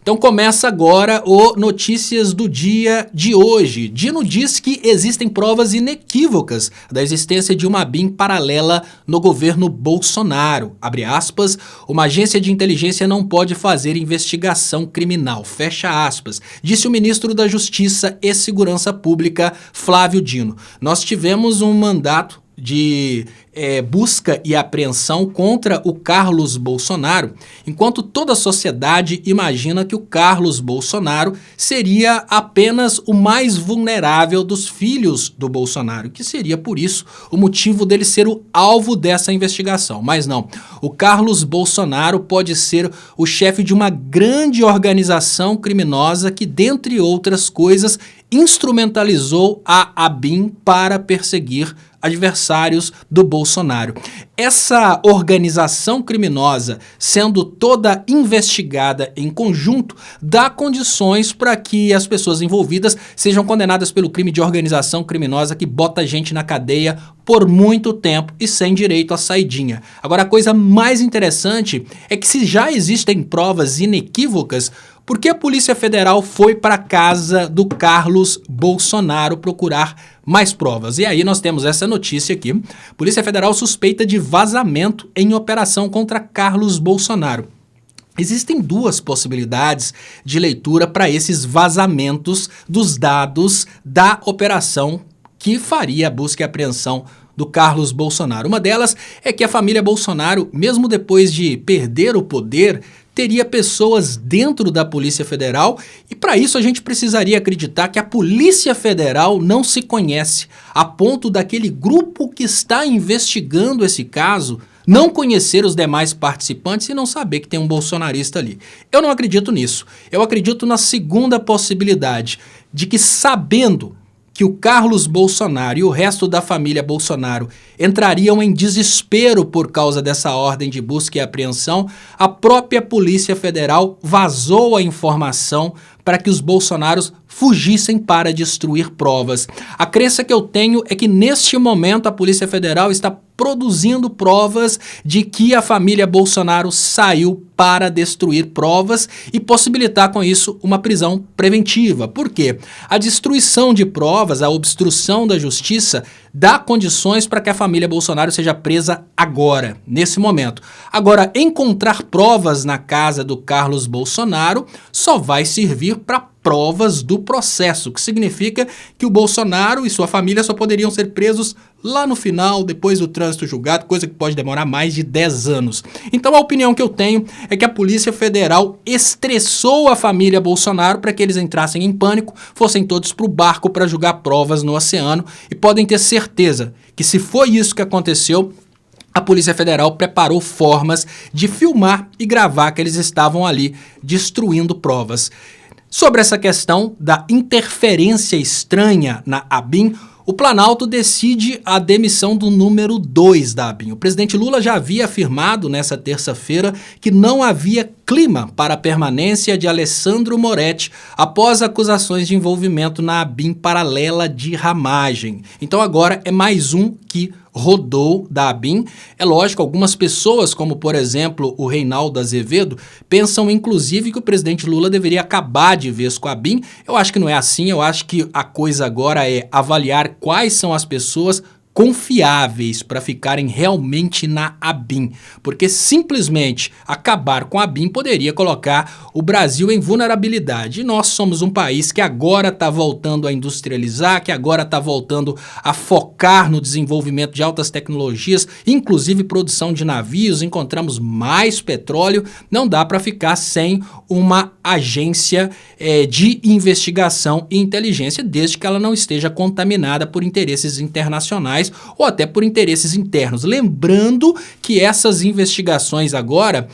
Então começa agora o Notícias do Dia de hoje. Dino diz que existem provas inequívocas da existência de uma ABIN paralela no governo Bolsonaro. Abre aspas, uma agência de inteligência não pode fazer investigação criminal. Fecha aspas, disse o ministro da Justiça e Segurança Pública, Flávio Dino. Nós tivemos um mandato de busca e apreensão contra o Carlos Bolsonaro, enquanto toda a sociedade imagina que o Carlos Bolsonaro seria apenas o mais vulnerável dos filhos do Bolsonaro, que seria por isso o motivo dele ser o alvo dessa investigação. Mas não, o Carlos Bolsonaro pode ser o chefe de uma grande organização criminosa que, dentre outras coisas, instrumentalizou a ABIN para perseguir adversários do Bolsonaro. Essa organização criminosa, sendo toda investigada em conjunto, dá condições para que as pessoas envolvidas sejam condenadas pelo crime de organização criminosa que bota gente na cadeia por muito tempo e sem direito à saidinha. Agora, a coisa mais interessante é que se já existem provas inequívocas, por que a Polícia Federal foi para a casa do Carlos Bolsonaro procurar mais provas? E aí nós temos essa notícia aqui. Polícia Federal suspeita de vazamento em operação contra Carlos Bolsonaro. Existem duas possibilidades de leitura para esses vazamentos dos dados da operação que faria a busca e apreensão do Carlos Bolsonaro. Uma delas é que a família Bolsonaro, mesmo depois de perder o poder, teria pessoas dentro da Polícia Federal e para isso a gente precisaria acreditar que a Polícia Federal não se conhece a ponto daquele grupo que está investigando esse caso não conhecer os demais participantes e não saber que tem um bolsonarista ali. Eu não acredito nisso. Eu acredito na segunda possibilidade, de que sabendo que o Carlos Bolsonaro e o resto da família Bolsonaro entrariam em desespero por causa dessa ordem de busca e apreensão, a própria Polícia Federal vazou a informação para que os bolsonaros fugissem para destruir provas. A crença que eu tenho é que neste momento a Polícia Federal está produzindo provas de que a família Bolsonaro saiu para destruir provas e possibilitar com isso uma prisão preventiva. Por quê? A destruição de provas, a obstrução da justiça, dá condições para que a família Bolsonaro seja presa agora, nesse momento. Agora, encontrar provas na casa do Carlos Bolsonaro só vai servir para provas do processo, que significa que o Bolsonaro e sua família só poderiam ser presos lá no final, depois do trânsito julgado, coisa que pode demorar mais de 10 anos. Então a opinião que eu tenho é que a Polícia Federal estressou a família Bolsonaro para que eles entrassem em pânico, fossem todos para o barco para julgar provas no oceano e podem ter certeza que se foi isso que aconteceu, a Polícia Federal preparou formas de filmar e gravar que eles estavam ali destruindo provas. Sobre essa questão da interferência estranha na ABIN, o Planalto decide a demissão do número 2 da ABIN. O presidente Lula já havia afirmado nessa terça-feira que não havia clima para a permanência de Alessandro Moretti após acusações de envolvimento na ABIN paralela de ramagem. Então agora é mais um que rodou da ABIN. É lógico, algumas pessoas, como por exemplo o Reinaldo Azevedo, pensam inclusive que o presidente Lula deveria acabar de vez com a ABIN. Eu acho que não é assim, eu acho que a coisa agora é avaliar quais são as pessoas confiáveis para ficarem realmente na ABIN, porque simplesmente acabar com a ABIN poderia colocar o Brasil em vulnerabilidade. E nós somos um país que agora está voltando a industrializar, que agora está voltando a focar no desenvolvimento de altas tecnologias, inclusive produção de navios, encontramos mais petróleo, não dá para ficar sem uma agência de investigação e inteligência, desde que ela não esteja contaminada por interesses internacionais ou até por interesses internos. Lembrando que essas investigações agora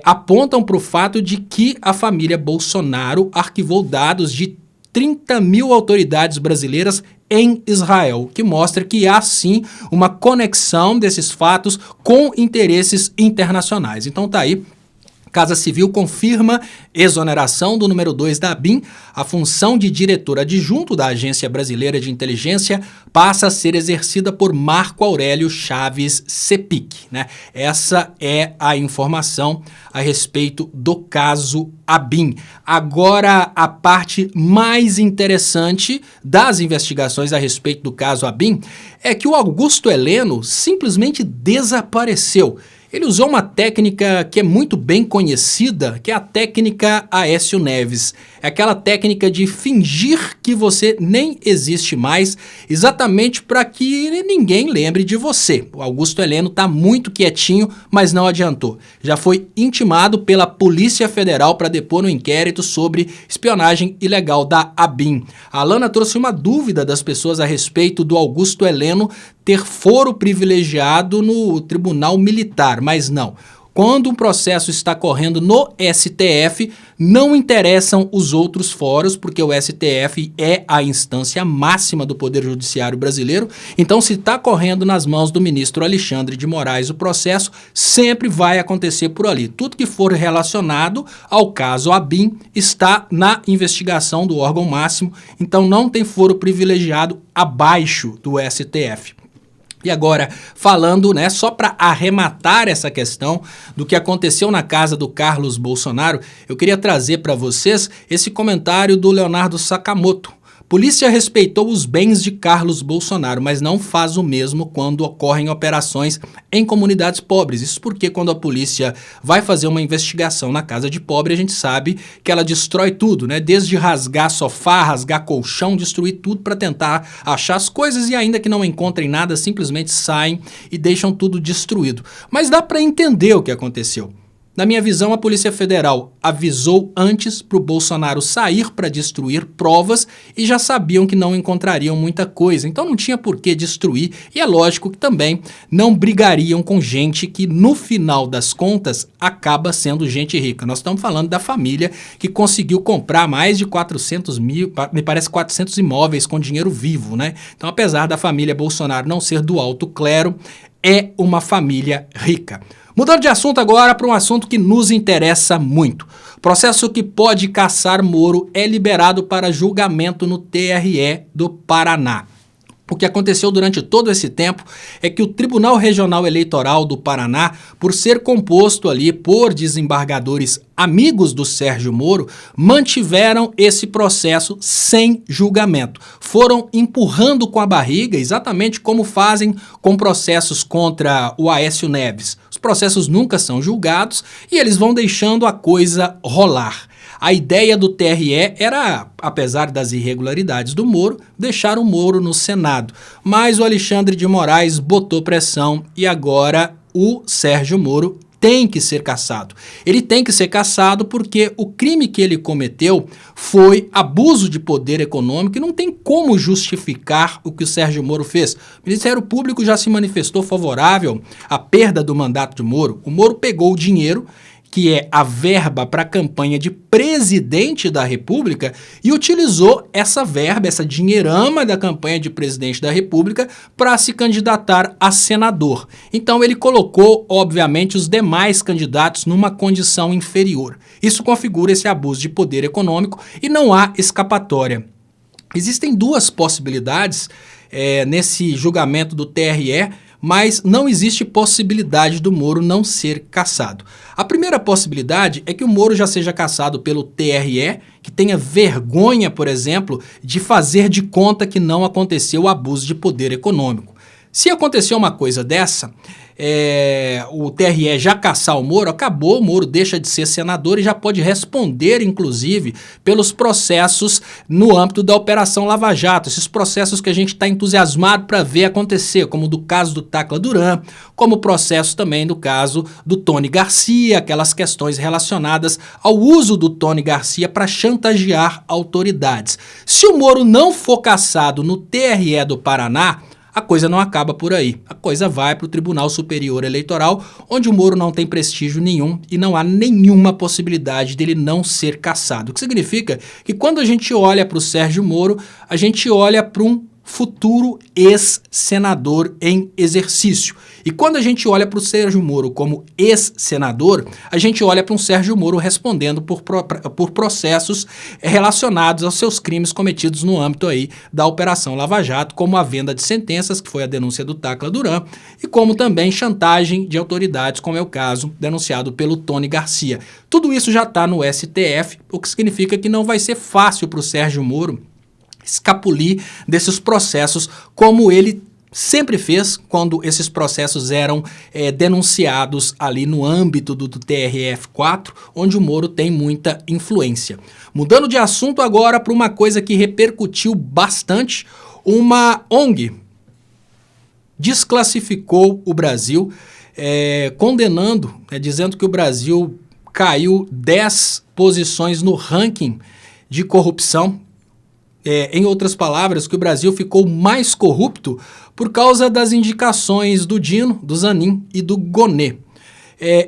apontam para o fato de que a família Bolsonaro arquivou dados de 30 mil autoridades brasileiras em Israel, que mostra que há sim uma conexão desses fatos com interesses internacionais. Então tá aí Casa Civil confirma exoneração do número 2 da ABIN. A função de diretor adjunto da Agência Brasileira de Inteligência passa a ser exercida por Marco Aurélio Chaves Cepic, né? Essa é a informação a respeito do caso ABIN. Agora, a parte mais interessante das investigações a respeito do caso ABIN é que o Augusto Heleno simplesmente desapareceu. Ele usou uma técnica que é muito bem conhecida, que é a técnica Aécio Neves. É aquela técnica de fingir que você nem existe mais, exatamente para que ninguém lembre de você. O Augusto Heleno está muito quietinho, mas não adiantou. Já foi intimado pela Polícia Federal para depor no inquérito sobre espionagem ilegal da ABIN. A Alana trouxe uma dúvida das pessoas a respeito do Augusto Heleno ter foro privilegiado no Tribunal Militar, mas não. Quando um processo está correndo no STF, não interessam os outros fóruns, porque o STF é a instância máxima do Poder Judiciário brasileiro. Então, se está correndo nas mãos do ministro Alexandre de Moraes o processo, sempre vai acontecer por ali. Tudo que for relacionado ao caso ABIN está na investigação do órgão máximo, então não tem foro privilegiado abaixo do STF. E agora, falando, né, só para arrematar essa questão do que aconteceu na casa do Carlos Bolsonaro, eu queria trazer para vocês esse comentário do Leonardo Sakamoto. Polícia respeitou os bens de Carlos Bolsonaro, mas não faz o mesmo quando ocorrem operações em comunidades pobres. Isso porque quando a polícia vai fazer uma investigação na casa de pobre, a gente sabe que ela destrói tudo, né? Desde rasgar sofá, rasgar colchão, destruir tudo para tentar achar as coisas e ainda que não encontrem nada, simplesmente saem e deixam tudo destruído. Mas dá para entender o que aconteceu. Na minha visão, a Polícia Federal avisou antes para o Bolsonaro sair para destruir provas e já sabiam que não encontrariam muita coisa, então não tinha por que destruir e é lógico que também não brigariam com gente que no final das contas acaba sendo gente rica. Nós estamos falando da família que conseguiu comprar mais de 400 mil, me parece 400 imóveis com dinheiro vivo, né? Então apesar da família Bolsonaro não ser do alto clero, é uma família rica. Mudando de assunto agora para um assunto que nos interessa muito. Processo que pode caçar Moro é liberado para julgamento no TRE do Paraná. O que aconteceu durante todo esse tempo é que o Tribunal Regional Eleitoral do Paraná, por ser composto ali por desembargadores amigos do Sérgio Moro, mantiveram esse processo sem julgamento. Foram empurrando com a barriga, exatamente como fazem com processos contra o Aécio Neves. Os processos nunca são julgados e eles vão deixando a coisa rolar. A ideia do TRE era, apesar das irregularidades do Moro, deixar o Moro no Senado. Mas o Alexandre de Moraes botou pressão e agora o Sérgio Moro tem que ser cassado. Ele tem que ser cassado porque o crime que ele cometeu foi abuso de poder econômico e não tem como justificar o que o Sérgio Moro fez. O Ministério Público já se manifestou favorável à perda do mandato de Moro. O Moro pegou o dinheiro, que é a verba para a campanha de presidente da República, e utilizou essa verba, essa dinheirama da campanha de presidente da República para se candidatar a senador. Então ele colocou, obviamente, os demais candidatos numa condição inferior. Isso configura esse abuso de poder econômico e não há escapatória. Existem duas possibilidades nesse julgamento do TRE, mas não existe possibilidade do Moro não ser cassado. A primeira possibilidade é que o Moro já seja cassado pelo TRE, que tenha vergonha, por exemplo, de fazer de conta que não aconteceu o abuso de poder econômico. Se acontecer uma coisa dessa, o TRE já caçar o Moro, acabou, o Moro deixa de ser senador e já pode responder, inclusive, pelos processos no âmbito da Operação Lava Jato, esses processos que a gente está entusiasmado para ver acontecer, como do caso do Tacla Duran, como o processo também do caso do Tony Garcia, aquelas questões relacionadas ao uso do Tony Garcia para chantagear autoridades. Se o Moro não for cassado no TRE do Paraná, a coisa não acaba por aí. A coisa vai para o Tribunal Superior Eleitoral, onde o Moro não tem prestígio nenhum e não há nenhuma possibilidade dele não ser cassado. O que significa que quando a gente olha para o Sérgio Moro, a gente olha para um futuro ex-senador em exercício. E quando a gente olha para o Sérgio Moro como ex-senador, a gente olha para um Sérgio Moro respondendo por processos relacionados aos seus crimes cometidos no âmbito aí da Operação Lava Jato, como a venda de sentenças, que foi a denúncia do Tacla Duran, e como também chantagem de autoridades, como é o caso denunciado pelo Tony Garcia. Tudo isso já está no STF, o que significa que não vai ser fácil para o Sérgio Moro escapulir desses processos, como ele sempre fez quando esses processos eram denunciados ali no âmbito do TRF4, onde o Moro tem muita influência. Mudando de assunto agora para uma coisa que repercutiu bastante, uma ONG desclassificou o Brasil, condenando, dizendo que o Brasil caiu 10 posições no ranking de corrupção. Em outras palavras, que o Brasil ficou mais corrupto por causa das indicações do Dino, do Zanin e do Gonê.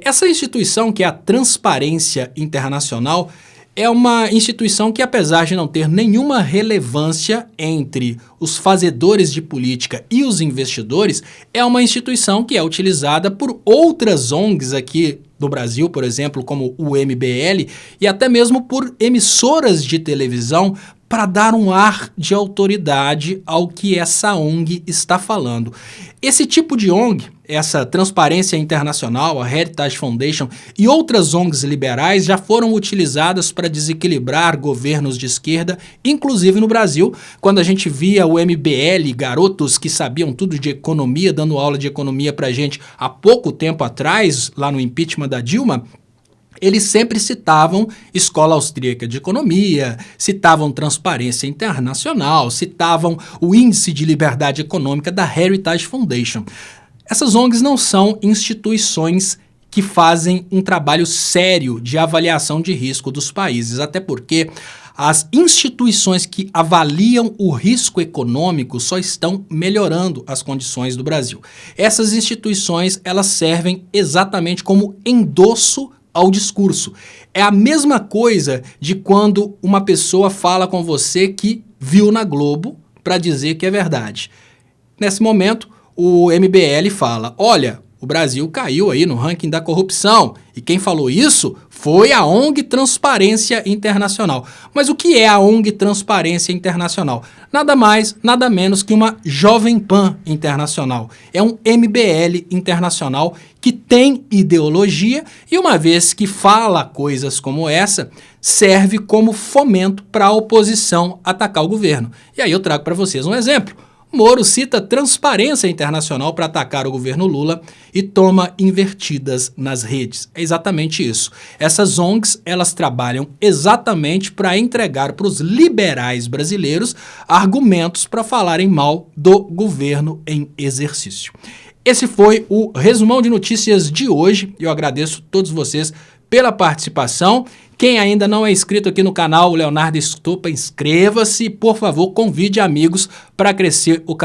Essa instituição, que é a Transparência Internacional, é uma instituição que, apesar de não ter nenhuma relevância entre os fazedores de política e os investidores, é uma instituição que é utilizada por outras ONGs aqui no Brasil, por exemplo, como o MBL, e até mesmo por emissoras de televisão, para dar um ar de autoridade ao que essa ONG está falando. Esse tipo de ONG, essa Transparência Internacional, a Heritage Foundation e outras ONGs liberais já foram utilizadas para desequilibrar governos de esquerda, inclusive no Brasil, quando a gente via o MBL, garotos que sabiam tudo de economia, dando aula de economia para a gente há pouco tempo atrás, lá no impeachment da Dilma. Eles sempre citavam Escola Austríaca de Economia, citavam Transparência Internacional, citavam o Índice de Liberdade Econômica da Heritage Foundation. Essas ONGs não são instituições que fazem um trabalho sério de avaliação de risco dos países, até porque as instituições que avaliam o risco econômico só estão melhorando as condições do Brasil. Essas instituições, elas servem exatamente como endosso ao discurso. É a mesma coisa de quando uma pessoa fala com você que viu na Globo para dizer que é verdade. Nesse momento, o MBL fala, olha, o Brasil caiu aí no ranking da corrupção, e quem falou isso foi a ONG Transparência Internacional. Mas o que é a ONG Transparência Internacional? Nada mais, nada menos que uma Jovem Pan Internacional. É um MBL internacional que tem ideologia e, uma vez que fala coisas como essa, serve como fomento para a oposição atacar o governo. E aí eu trago para vocês um exemplo. Moro cita Transparência Internacional para atacar o governo Lula e toma invertidas nas redes. É exatamente isso. Essas ONGs, elas trabalham exatamente para entregar para os liberais brasileiros argumentos para falarem mal do governo em exercício. Esse foi o resumão de notícias de hoje. Eu agradeço a todos vocês pela participação. Quem ainda não é inscrito aqui no canal, o Leonardo Estopa, inscreva-se. Por favor, convide amigos para crescer o canal.